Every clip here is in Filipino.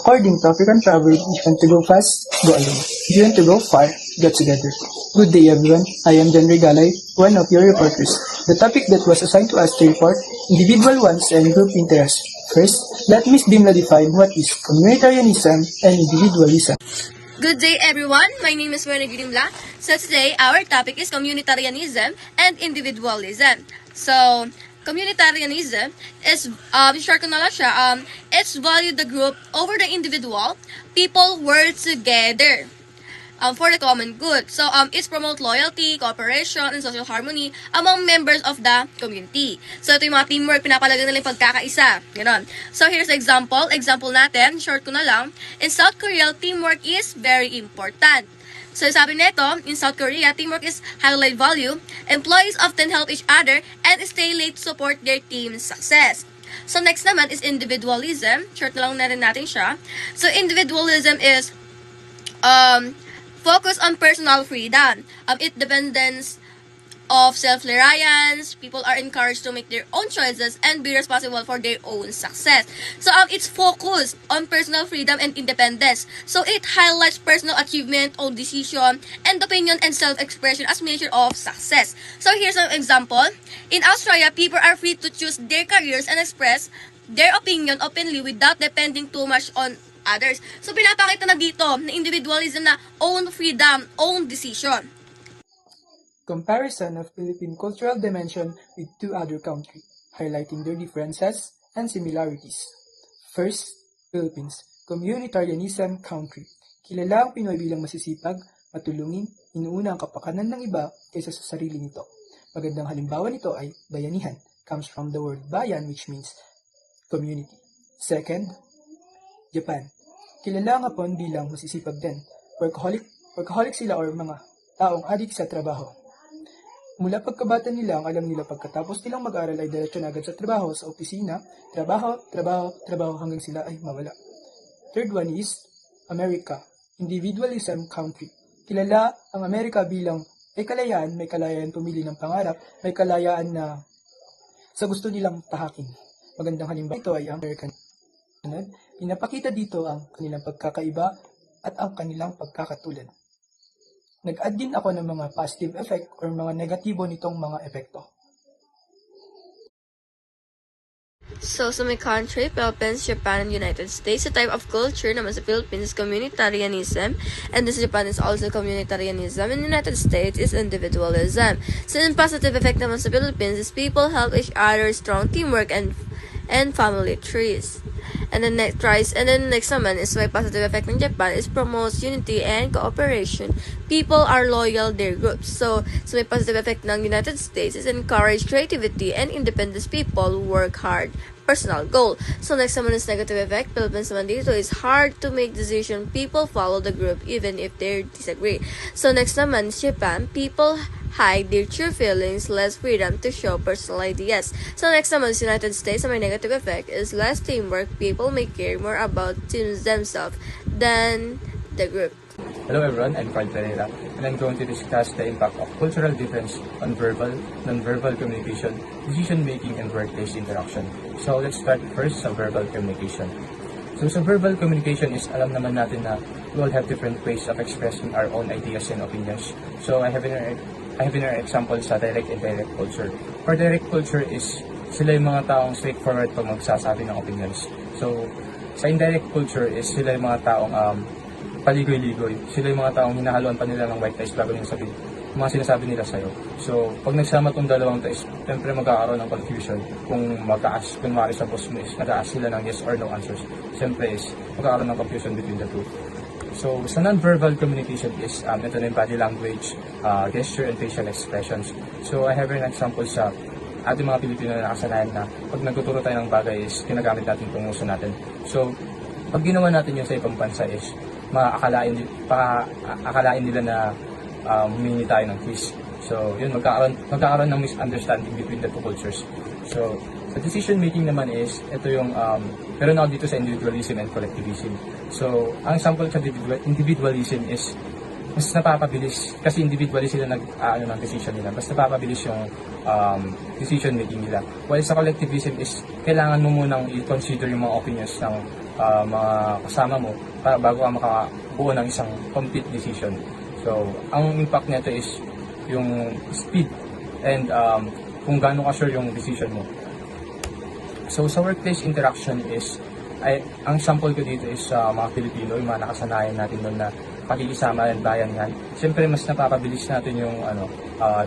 According to African proverb, if you want to go fast, go alone. If you want to go far, get together. Good day everyone, I am John Regalay, one of your reporters. The topic that was assigned to us to report, individual wants and group interests. First, let Ms. Dimla define what is communitarianism and individualism. Good day everyone, my name is Mona Gidimla. So today, our topic is communitarianism and individualism. So, communitarianism is, short ko na lang siya, it's value the group over the individual. People work together for the common good. So, it's promote loyalty, cooperation, and social harmony among members of the community. So, ito yung mga teamwork, pinapalagan nila yung pagkakaisa. Ganon. So, here's the example. Example natin, short ko na lang. In South Korea, teamwork is very important. So, sabi nito, in South Korea, teamwork is highlight value. Employees often help each other and stay late to support their team's success. So, next naman is individualism. Short na lang na rin natin siya. So, individualism is focus on personal freedom. It dependence of self-reliance. People are encouraged to make their own choices and be responsible for their own success. So it's focused on personal freedom and independence. So it highlights personal achievement, own decision, and opinion and self-expression as measure of success. So here's an example. In Australia, people are free to choose their careers and express their opinion openly without depending too much on others. So, pinapakita na dito na individualism na own freedom, own decision. Comparison of Philippine cultural dimension with two other countries, highlighting their differences and similarities. First, Philippines, communitarianism country. Kilala ang Pinoy bilang masisipag, matulungin, inuuna ang kapakanan ng iba kaysa sa sarili nito. Magandang halimbawa nito ay bayanihan, comes from the word bayan which means community. Second, Japan. Kilala ang Hapon bilang masisipag din. Workaholic sila or mga taong adik sa trabaho. Mula pagkabata nila, ang alam nila pagkatapos nilang mag-aral ay diretso na agad sa trabaho, sa opisina, trabaho hanggang sila ay mawala. Third one is America, individualism country. Kilala ang Amerika bilang may kalayaan pumili ng pangarap, may kalayaan na sa gusto nilang tahakin. Magandang halimbawa ito ay ang American. Pinapakita dito ang kanilang pagkakaiba at ang kanilang pagkakatulad. Nag-add din ako ng mga positive effect or mga negatibo nitong mga epekto. So, sa my country, Philippines, Japan, and United States, the type of culture naman sa Philippines is communitarianism, and this Japan is also communitarianism, and United States is individualism. So, yung positive effect naman sa Philippines is people help each other, strong teamwork, and family trees. And then next naman is my positive effect in Japan is promotes unity and cooperation. People are loyal their groups. So my positive effect ng United States is encourage creativity and independence. People work hard. Personal goal. So next naman is negative effect. Philippines naman dito is hard to make decision. People follow the group even if they disagree. So next naman is Japan. People hide their true feelings, less freedom to show personal ideas. So next naman is United States. So my negative effect is less teamwork. People may care more about themselves than the group. Hello everyone, I'm Carl Pereira, and I'm going to discuss the impact of cultural difference on verbal, non-verbal communication, decision-making, and workplace interaction. So let's start first sa verbal communication. So sa verbal communication is alam naman natin na we all have different ways of expressing our own ideas and opinions. So I have in our example sa direct and indirect culture. For direct culture is sila yung mga taong straightforward pag magsasabi ng opinions. So sa indirect culture is sila yung mga taong paligoy-ligoy. Sila yung mga taong hinahaluan pa nila ng white lies bago yung mga sinasabi nila sa'yo. So, pag nagsama itong dalawang ties, siyempre magkakaroon ng confusion kung kunwari sa boss mo is nag-a-ask sila ng yes or no answers. Siyempre is magkakaroon ng confusion between the two. So, sa non-verbal communication is, ito na yung body language, gesture, and facial expressions. So, I have an example sa ating mga Pilipino na nakasanayan na pag nagtuturo tayo ng bagay is ginagamit natin itong uso natin. So, pag ginawa natin yun sa ibang bansa is, akalain nila na humingi tayo ng quiz. So, yun, magkakaroon ng misunderstanding between the two cultures. So, sa decision making naman is, ito yung, pero na dito sa individualism and collectivism. So, ang example sa individualism is, mas napapabilis kasi individually sila ng decision nila. Mas napapabilis yung decision making nila. While sa collectivism is kailangan mo munang i-consider yung mga opinions ng mga kasama mo para bago ka makabuo ng isang complete decision. So, ang impact nito is yung speed and kung gaano ka sure yung decision mo. So, sa workplace interaction is, ang sample ko dito is mga Pilipino, yung mga nakasanayan natin doon na pakikisama and bayangan. Siyempre, mas napapabilis natin yung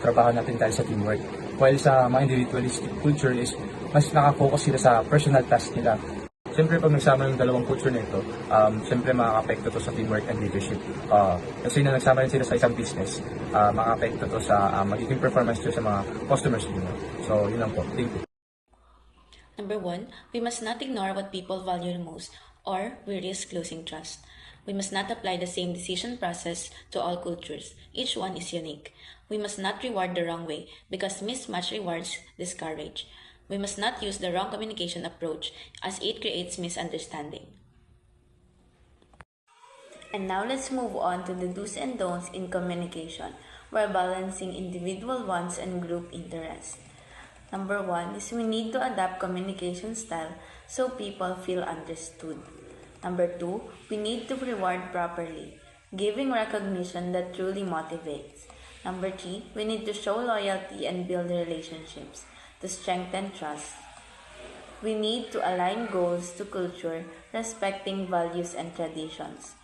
trabaho natin dahil sa teamwork. While sa mga individualistic culture is, mas nakafocus sila sa personal task nila. Siyempre, pag nagsama yung dalawang culture na ito, siyempre makaka-apekto to sa teamwork and leadership. Kasi na nagsama rin sila sa isang business, makaka-apekto to sa magiging performance to sa mga customers nila. So, yun lang po. Thank you. Number 1, we must not ignore what people value the most, or we risk losing trust. We must not apply the same decision process to all cultures. Each one is unique. We must not reward the wrong way because mismatched rewards discourage. We must not use the wrong communication approach as it creates misunderstanding. And now let's move on to the do's and don'ts in communication, while balancing individual wants and group interests. Number 1 is we need to adapt communication style so people feel understood. Number 2, we need to reward properly, giving recognition that truly motivates. Number 3, we need to show loyalty and build relationships to strengthen trust. We need to align goals to culture, respecting values and traditions.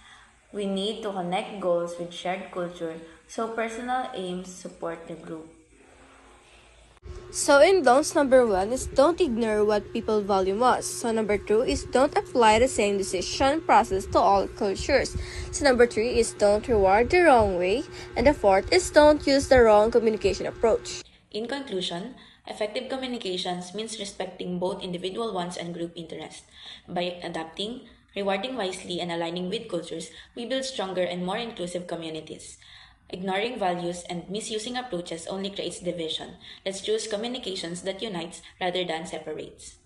We need to connect goals with shared culture so personal aims support the group. So in don'ts, number 1 is don't ignore what people value most. So number 2 is don't apply the same decision process to all cultures. So number 3 is don't reward the wrong way. And the 4th is don't use the wrong communication approach. In conclusion, effective communications means respecting both individual wants and group interests. By adapting, rewarding wisely, and aligning with cultures, we build stronger and more inclusive communities. Ignoring values and misusing approaches only creates division. Let's choose communications that unites rather than separates.